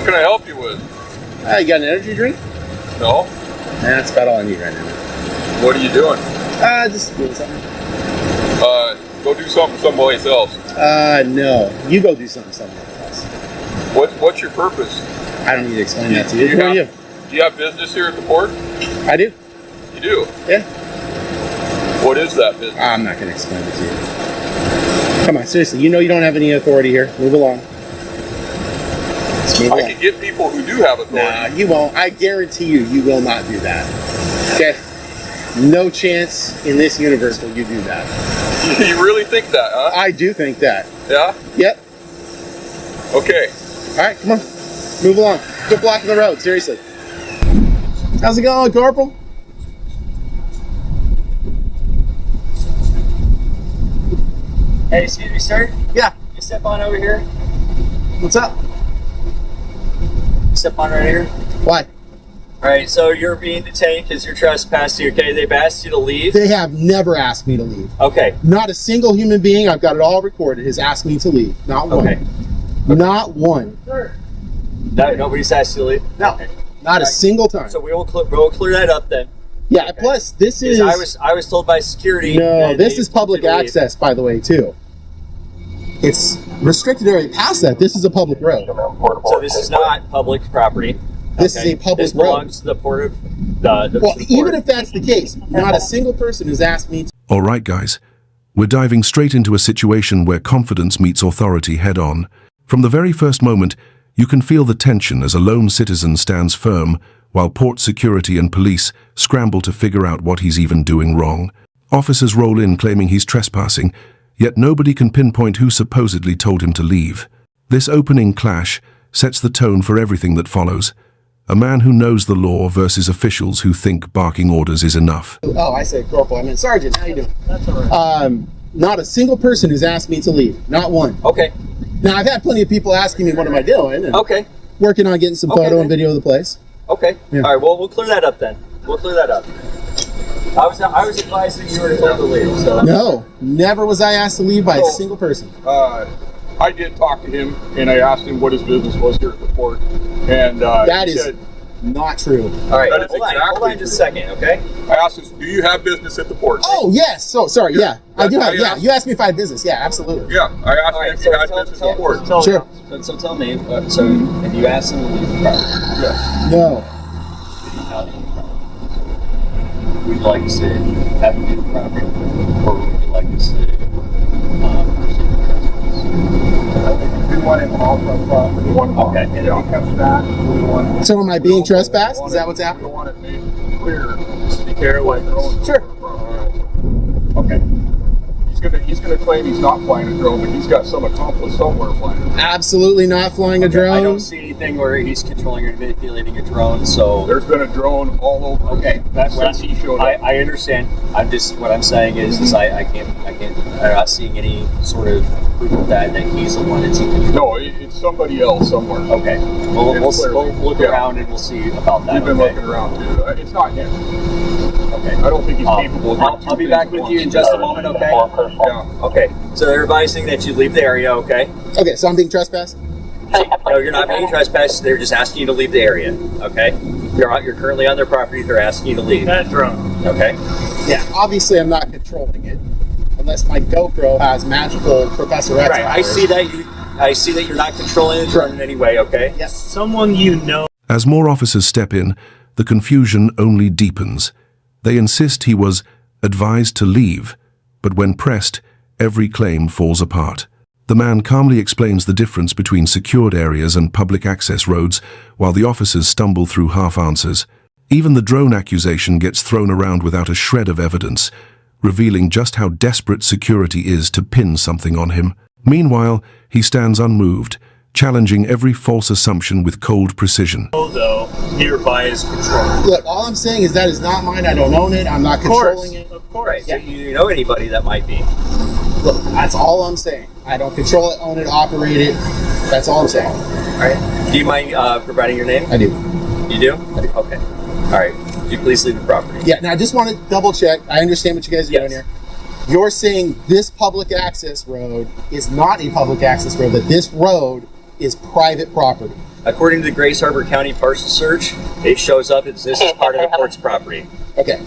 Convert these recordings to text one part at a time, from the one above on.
What can I help you with? You got an energy drink? No. That's about all I need right now. What are you doing? Just doing something. Go do something someplace else. No. You go do something somewhere else. What's your purpose? I don't need to explain that to you. Who are you? Do you have business here at the port? I do. You do? Yeah. What is that business? I'm not going to explain it to you. Come on, seriously. You know you don't have any authority here. Move along. I can get people who do have authority. Nah, you won't. I guarantee you will not do that. Okay? No chance in this universe will you do that. You really think that, huh? I do think that. Yeah? Yep. Okay. All right, come on. Move along. Quit blocking the road, seriously. How's it going, Corporal? Hey, excuse me, sir? Yeah. You step on over here. What's up? Step on right here. Why? Alright, so you're being detained because you're trespassing, okay? They've asked you to leave? They have never asked me to leave. Okay. Not a single human being, I've got it all recorded, has asked me to leave. Not one. Okay. Not one. No, nobody's asked you to leave? No. Okay. Not a single time. So we'll clear that up then. Yeah, Okay. plus this is... I was told by security... No, this is public access, by the way, too. It's restricted area past that. This is a public road. So this is not public property. This is a public This road. belongs to the port of... the Well, port. even if that's the case, not a single person has asked me to... All right, guys. We're diving straight into a situation where confidence meets authority head-on. From the very first moment, you can feel the tension as a lone citizen stands firm while port security and police scramble to figure out what he's even doing wrong. Officers roll in claiming he's trespassing, yet nobody can pinpoint who supposedly told him to leave. This opening clash sets the tone for everything that follows. A man who knows the law versus officials who think barking orders is enough. Oh, I said Corporal. I meant Sergeant. How you doing? That's all right. Not a single person has asked me to leave. Not one. Okay. Now, I've had plenty of people asking me what am I doing, and Okay. working on getting some photo and video of the place. Okay. Yeah. All right. Well, we'll clear that up then. We'll clear that up. I was advised that you were told to leave. So No, never was I asked to leave by a single person. I did talk to him, and I asked him what his business was here at the port, and That he is said, not true. All right. That is Hold on exactly just a second, okay? I asked him, do you have business at the port? Oh, yes. So, sorry. Yeah, I do have. I Yeah, asked- you asked me if I had business. Yeah, absolutely. Yeah, I asked All him right. if he had business at the port. Sure. So tell me. So if you asked him to leave the property, Yes. No. would you like to say have him leave the property, or would you like to say We want him off the property. Okay. And if he comes back, we want... So am I being trespassed? Is that what's We happening? want it made clear. Just be careful. Sure. Okay. He's gonna claim he's not flying a drone, but he's got some accomplice somewhere flying a drone. Absolutely not flying a drone. I don't see anything where he's controlling or manipulating a drone, so... There's been a drone all over. Okay, that's since he showed up. I understand. What I'm saying is I'm not seeing any sort of proof of that he's the one that's in control. No, it's somebody else somewhere. Okay, we'll look Yeah. around and we'll see about that. We've been okay? looking around too. It's not him. Okay. I don't think he's capable of doing two I'll be things back at with once. you in just a moment, okay? Yeah. Okay, so they're advising that you leave the area, okay? Okay, so I'm being trespassed? No, you're not being trespassed. They're just asking you to leave the area, okay? You're currently on their property. They're asking you to leave. That drone. Okay? Yeah, obviously I'm not controlling it. Unless my GoPro has magical Professor X Right, powers. I see that you're not controlling the drone in any way, okay? Yes. Someone you know. As more officers step in, the confusion only deepens. They insist he was advised to leave, but when pressed, every claim falls apart. The man calmly explains the difference between secured areas and public access roads, while the officers stumble through half answers. Even the drone accusation gets thrown around without a shred of evidence, revealing just how desperate security is to pin something on him. Meanwhile, he stands unmoved, challenging every false assumption with cold precision. Though nearby is controlled. Look, all I'm saying is that is not mine. I don't own it. I'm not controlling it. Of course. Right, so you know anybody that might be. Look, that's all I'm saying. I don't control it, own it, operate it. That's all I'm saying. All right. Do you mind providing your name? I do. You do? Okay. All right. Would you please leave the property? Yeah, now I just want to double check. I understand what you guys are doing here. You're saying this public access road is not a public access road, that this road is private property. According to the Grace Harbor County parcel search, it shows up as this is part of the port's property. Okay.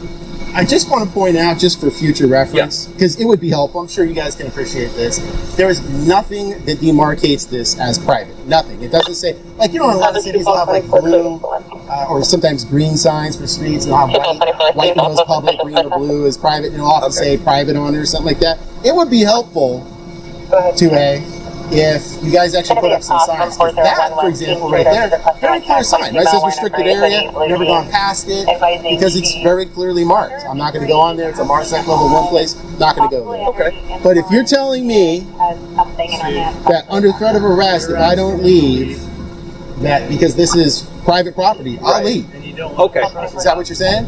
I just want to point out, just for future reference, because it would be helpful, I'm sure you guys can appreciate this, there is nothing that demarcates this as private. Nothing. It doesn't say, like, you know, in a lot of cities they'll have like blue or sometimes green signs for streets, and they'll have white nose public, green or blue is private, and it'll often say private owner or something like that. It would be helpful, 2A, if you guys actually put up some signs. That, for example, right there, very clear sign, right? It says restricted area, never gone past it, because it's very clearly marked. I'm not going to go on there. It's a MARSEC level 1 place. Not going to go there. Okay. But if you're telling me that under threat of arrest, if I don't leave, that because this is private property, I'll leave. Okay. Is that what you're saying?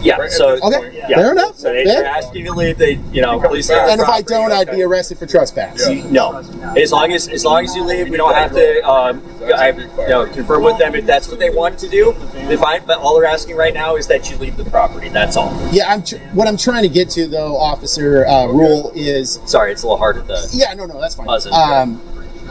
Yeah. So Okay. yeah. Fair enough. So Fair. they're asking you to leave. They, you know, please stay on the And if I property. don't, I'd be arrested for trespass. No, as long as you leave, we don't have to confirm with them if that's what they want to do. They fine, but all they're asking right now is that you leave the property. That's all. Yeah, what I'm trying to get to, though, Officer Rule, is... Sorry, it's a little harder to. Yeah, no, that's fine. Buzz it.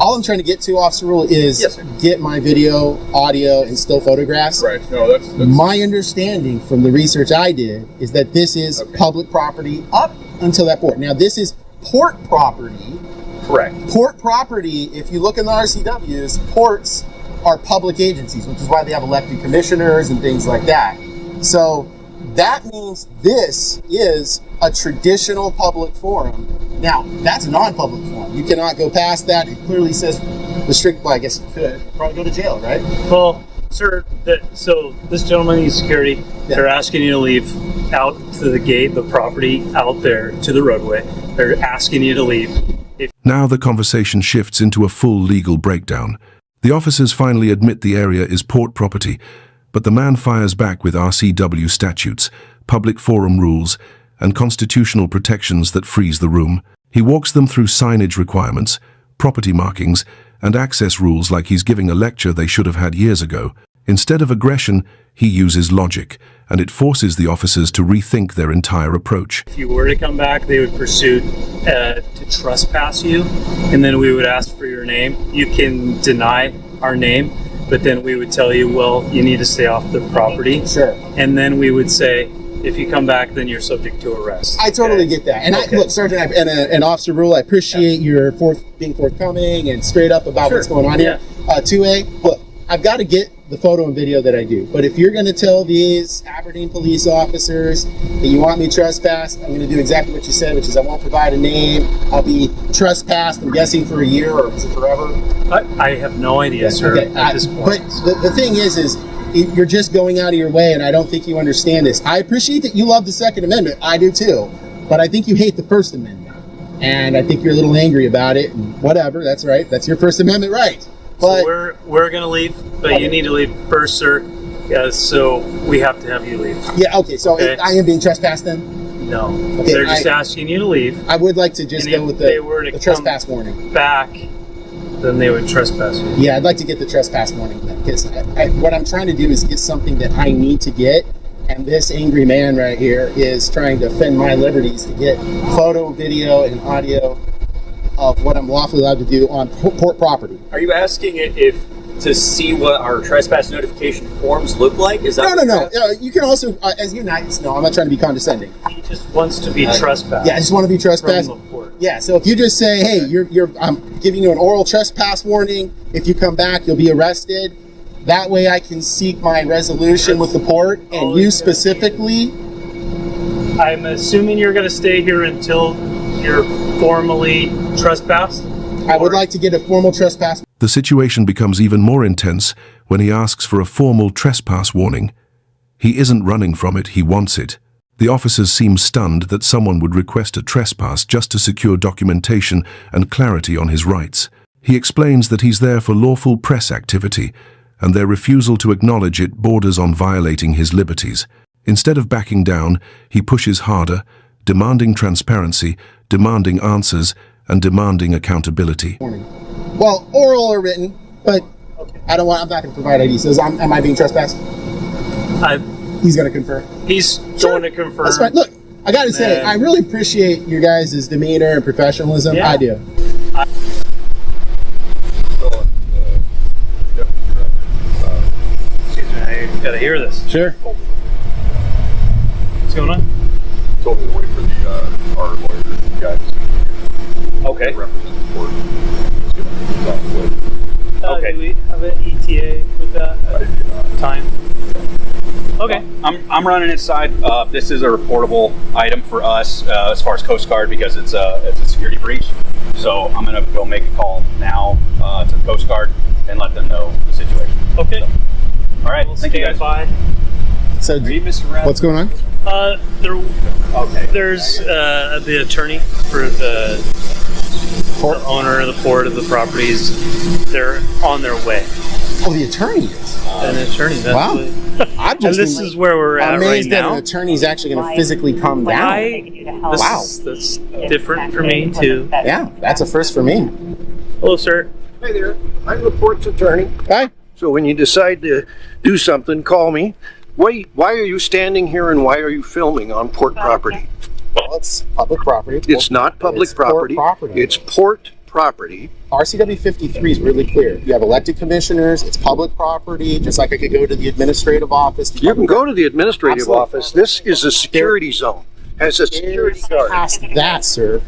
All I'm trying to get to, Officer Rule, is Yes, sir. get my video, audio, and still photographs. Right. No, that's My understanding from the research I did is that this is public property up until that port. Now, this is port property. Correct. Port property, if you look in the RCWs, ports are public agencies, which is why they have elected commissioners and things like that. So that means this is a traditional public forum. Now, that's a non-public forum. You cannot go past that. It clearly says restrict, well, I guess you could probably go to jail, right? Well, sir, so this gentleman needs security. They're asking you to leave out to the gate, the property out there to the roadway. They're asking you to leave. Now the conversation shifts into a full legal breakdown. The officers finally admit the area is port property, but the man fires back with RCW statutes, public forum rules, and constitutional protections that freeze the room. He walks them through signage requirements, property markings, and access rules like he's giving a lecture they should have had years ago. Instead of aggression, he uses logic, and it forces the officers to rethink their entire approach. If you were to come back, they would pursue to trespass you, and then we would ask for your name. You can deny our name, but then we would tell you, well, you need to stay off the property. Sure. And then we would say, if you come back, then you're subject to arrest. I totally get that. And look, Sergeant, and Officer Rule, I appreciate your being forthcoming and straight up about what's going on here. 2A, look, I've got to get the photo and video that I do. But if you're going to tell these Aberdeen police officers that you want me trespassed, I'm going to do exactly what you said, which is I won't provide a name. I'll be trespassed, I'm guessing, for a year, or is it forever? I have no idea, sir, at this point. But the thing is you're just going out of your way, and I don't think you understand this. I appreciate that you love the Second Amendment. I do too. But I think you hate the First Amendment. And I think you're a little angry about it, and whatever, that's right. That's your First Amendment right. But So we're going to leave, but you need to leave first, sir. So we have to have you leave. yeah, okay, so Okay. I am being trespassed then? No. Okay, They're just asking you to leave. I would like to just And go if with they were to the trespass warning. Back, then they would trespass you. Yeah, I'd like to get the trespass warning then, because what I'm trying to do is get something that I need to get, and this angry man right here is trying to defend my liberties to get photo, video, and audio of what I'm lawfully allowed to do on port property. Are you asking if to see what our trespass notification forms look like? Is that No, what no, you're no. asking? You can also, as you know, I'm not trying to be condescending. He just wants to be trespassed. Yeah, I just want to be trespassed. From the port. Yeah, so if you just say, hey, I'm giving you an oral trespass warning. If you come back, you'll be arrested. That way I can seek my resolution with the port, and you specifically. I'm assuming you're going to stay here until you're formally trespassed? I would like to get a formal trespass. The situation becomes even more intense when he asks for a formal trespass warning. He isn't running from it, he wants it. The officers seem stunned that someone would request a trespass just to secure documentation and clarity on his rights. He explains that he's there for lawful press activity, and their refusal to acknowledge it borders on violating his liberties. Instead of backing down, he pushes harder, demanding transparency, demanding answers, and demanding accountability. Well, oral or written, but I'm not going to provide ID. So am I being trespassed? He's going to confirm. He's going to confirm. That's fine. Look, I got to say, I really appreciate your guys' demeanor and professionalism. Yeah. I do. definitely gotta hear this. Sure. What's going on? Told me to wait for our lawyer guys Okay. to represent the court. He's on the way. Okay. Do we have an ETA with that time? Okay. I'm running inside. This is a reportable item for us as far as Coast Guard because it's a security breach. So I'm gonna go make a call now to the Coast Guard and let them know the situation. Okay. All right. We'll Thank you guys. by. So, Are you Mr. Rath? what's going on? There's the attorney for the owner of the port of the properties. They're on their way. Oh, the attorney is. An attorney. That's Wow. what- I'm and just this is where we're at right amazed that now. an attorney's actually going to physically come down. Wow. That's different for me too. Yeah, that's a first for me. Hello, sir. Hi there, I'm the port's attorney. Hi. So when you decide to do something, call me. Why are you standing here and why are you filming on port property? Well, it's public property. It's not public It's port property. property. It's port property. RCW 53 is really clear. You have elected commissioners. It's public property. Just like I could go to the administrative office. You can go to the administrative Absolutely. office. This is a security zone. Has a security guard. Past that, sir.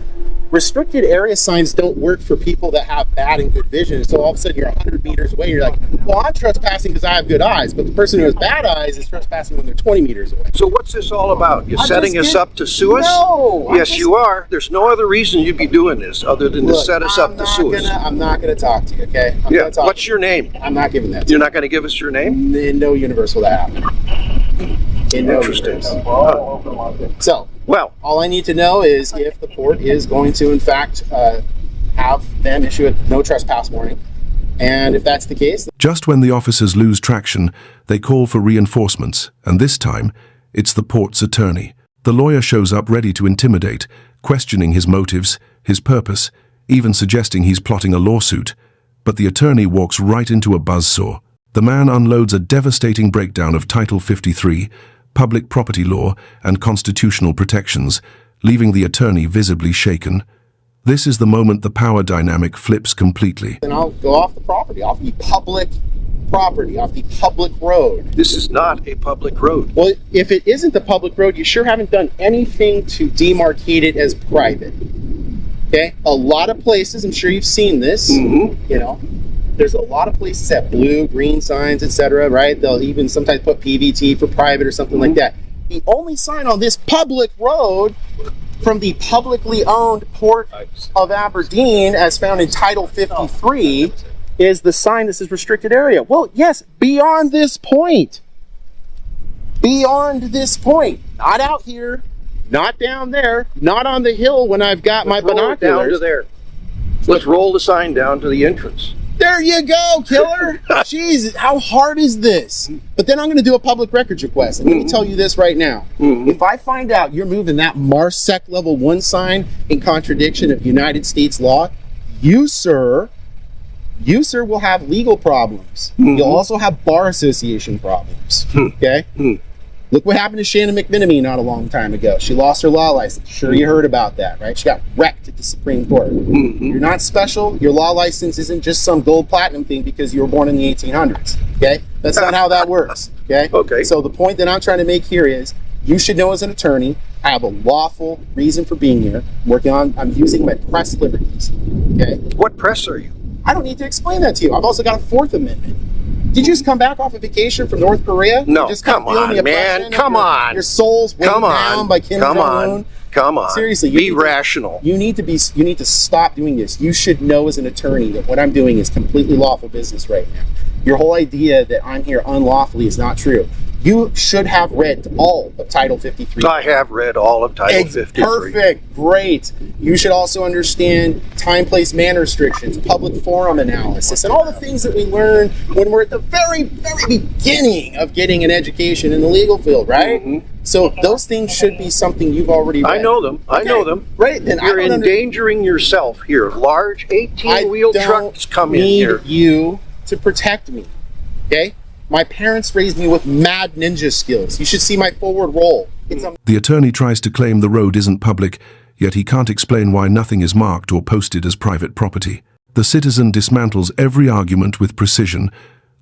Restricted area signs don't work for people that have bad and good vision. So all of a sudden you're 100 meters away. You're like, well, I'm trespassing because I have good eyes. But the person who has bad eyes is trespassing when they're 20 meters away. So what's this all about? You I'm setting just us up to sue us? No, I'm Yes, just- you are. There's no other reason you'd be doing this other than to Look, set us up to sue us. I'm not going to talk to you, okay? I'm Yeah. gonna talk What's to your name? you. I'm not giving that to You're not going to give us your name? you. In no universe will that happen. In no Interesting. universe. Huh. So, Well, all I need to know is if the port is going to, in fact, have them issue a no trespass warning. And if that's the case, Just when the officers lose traction, they call for reinforcements, and this time, it's the port's attorney. The lawyer shows up ready to intimidate, questioning his motives, his purpose, even suggesting he's plotting a lawsuit. But the attorney walks right into a buzzsaw. The man unloads a devastating breakdown of Title 53, public property law, and constitutional protections, leaving the attorney visibly shaken. This is the moment the power dynamic flips completely. then I'll go off the property, off the public property, off the public road. this is not a public road. Well, if it isn't the public road, you sure haven't done anything to demarcate it as private. Okay? A lot of places, I'm sure you've seen this, you know, there's a lot of places that have blue, green signs, etc., right? They'll even sometimes put PVT for private or something like that. The only sign on this public road from the publicly owned Port of Aberdeen, as found in Title 53, is the sign that says restricted area. Well, yes, beyond this point. Beyond this point. Not out here, not down there, not on the hill when I've got my Roll it down to binoculars. there. Let's roll the sign down to the entrance. There you go, killer. Jeez, how hard is this? But then I'm going to do a public records request. And let me tell you this right now. If I find out you're moving that MARSEC level 1 sign in contradiction of United States law, you, sir, will have legal problems. You'll also have bar association problems. Okay? Look what happened to Shannon McMenamy not a long time ago. She lost her law license. Sure, you heard about that, right? She got wrecked at the Supreme Court. You're not special. Your law license isn't just some gold platinum thing because you were born in the 1800s. Okay? That's not how that works. Okay? Okay. So the point that I'm trying to make here is you should know as an attorney, I have a lawful reason for being here. I'm using my press liberties. Okay? What press are you? I don't need to explain that to you. I've also got a Fourth Amendment. Did you just come back off a vacation from North Korea? No, You just kind of come feeling the on, man. oppression of Come on. Your soul's weighed Come down on. by Kim Come Jong-un. on. Come on. Seriously, you be need to- rational. You need to stop doing this. You should know as an attorney that what I'm doing is completely lawful business right now. Your whole idea that I'm here unlawfully is not true. You should have read all of Title 53. I have read all of Title 53. Perfect, great. You should also understand time, place, manner restrictions, public forum analysis, and all the things that we learn when we're at the very, very beginning of getting an education in the legal field, right? So those things should be something you've already read. I know them. I know them. Right, then You're I don't endangering yourself here. Large 18-wheel trucks come in need here. you to protect me, okay? My parents raised me with mad ninja skills. You should see my forward roll. It's a The attorney tries to claim the road isn't public, yet he can't explain why nothing is marked or posted as private property. The citizen dismantles every argument with precision,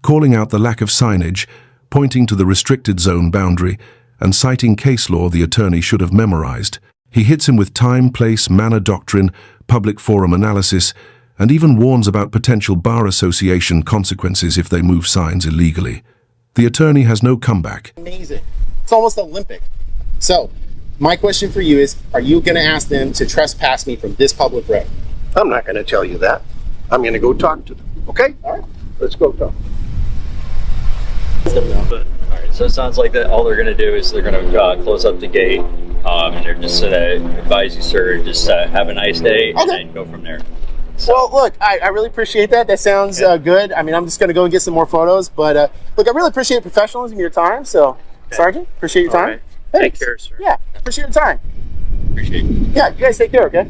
calling out the lack of signage, pointing to the restricted zone boundary and citing case law the attorney should have memorized. He hits him with time, place, manner doctrine, public forum analysis, and even warns about potential bar association consequences if they move signs illegally. The attorney has no comeback. Amazing. It's almost Olympic. So, my question for you is, are you going to ask them to trespass me from this public road? I'm not going to tell you that. I'm going to go talk to them. Okay? All right. Let's go talk. All right, so it sounds like that all they're going to do is they're going to close up the gate, and they're just going to advise you, sir, just have a nice day, and then go from there. So, Well, look, I really appreciate that. That sounds good. I mean, I'm just going to go and get some more photos. But, look, I really appreciate professionalism and your time. So, Sergeant, appreciate your All time. right. Thanks. Take care, sir. Yeah, appreciate your time. appreciate it. Yeah, you guys take care, okay?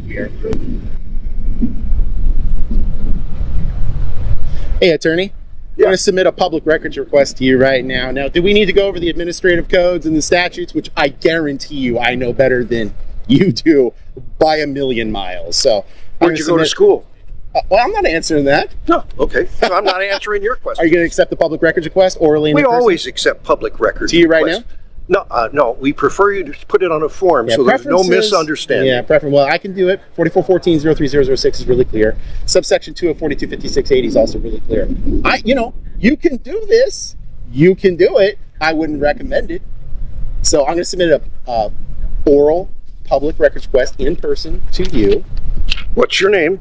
Hey, attorney. I'm going to submit a public records request to you right now. Now, do we need to go over the administrative codes and the statutes, which I guarantee you I know better than you do by a million miles? So, Where'd you go to school? Well, I'm not answering that. No. Okay. So I'm not answering your question. Are you going to accept the public records request orally? We always accept public records. To you right requests. No, no. We prefer you to put it on a form so there's no preferences- misunderstanding. Yeah, preference. Well, I can do it. 4414-03006 is really clear. Subsection 2 of 425680 is also really clear. You can do this. You can do it. I wouldn't recommend it. So I'm going to submit a oral public records request in person to you. What's your name?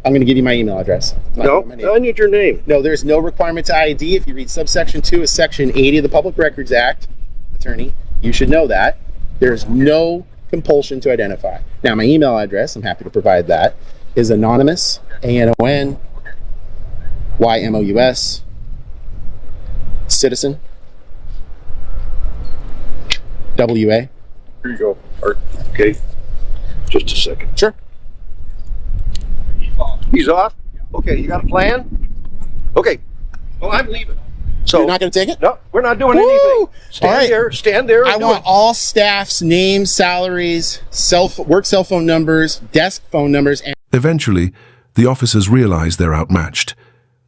I'm going to give you my email address. No, I need your name. No, there's no requirement to ID. If you read subsection 2 of section 80 of the Public Records Act, attorney, you should know that. There's no compulsion to identify. Now, my email address, I'm happy to provide that, is anonymous, ANONYMOUS, citizen, WA. Here you go, Art. Okay. Just a second. Sure. He's off? Okay, you got a plan? Okay. Well, I'm leaving. So You're not going to take it? No, we're not doing Woo! anything. Stand All right. there. Stand there. I want all staff's names, salaries, work cell phone numbers, desk phone numbers, and Eventually, the officers realize they're outmatched.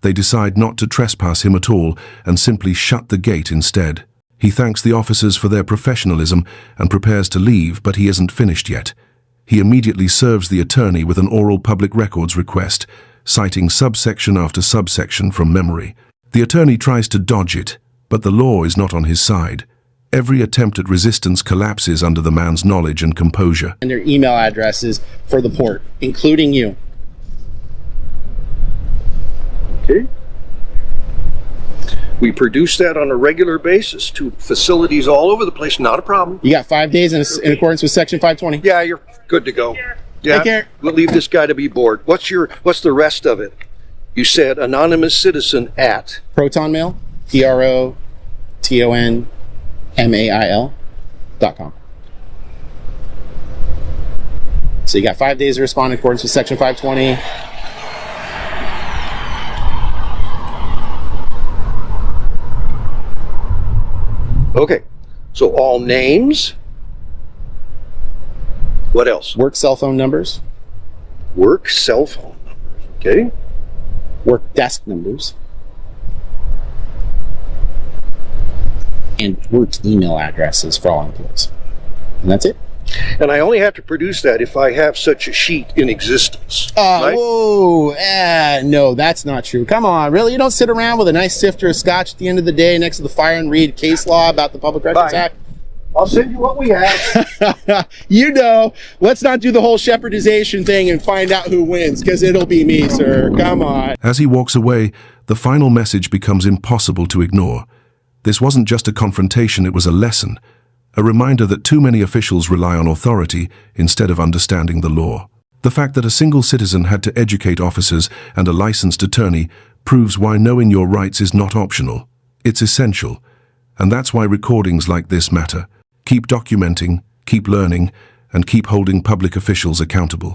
They decide not to trespass him at all and simply shut the gate instead. He thanks the officers for their professionalism and prepares to leave, but he isn't finished yet. He immediately serves the attorney with an oral public records request, citing subsection after subsection from memory. The attorney tries to dodge it, but the law is not on his side. Every attempt at resistance collapses under the man's knowledge and composure. their email addresses for the port, including you. Okay. We produce that on a regular basis to facilities all over the place. Not a problem. You got 5 days in accordance with Section 520. Yeah, you're good to go. Yeah, Take care. we'll leave this guy to be bored. What's the rest of it? You said anonymous citizen at. Proton Mail, PROTONMAIL.com. So you got 5 days to respond in accordance with Section 520. Okay, so all names. What else? Work cell phone numbers, Work cell phone numbers. Okay. work desk numbers, and work email addresses for all employees. And that's it. And I only have to produce that if I have such a sheet in existence. Right? No, that's not true. Come on, really? You don't sit around with a nice sifter of scotch at the end of the day next to the fire and read case law about the Public Records Bye. Act? I'll send you what we have. Let's not do the whole shepherdization thing and find out who wins, because it'll be me, sir. Come on. As he walks away, the final message becomes impossible to ignore. This wasn't just a confrontation, it was a lesson. A reminder that too many officials rely on authority instead of understanding the law. The fact that a single citizen had to educate officers and a licensed attorney proves why knowing your rights is not optional. It's essential. And that's why recordings like this matter. Keep documenting, keep learning, and keep holding public officials accountable.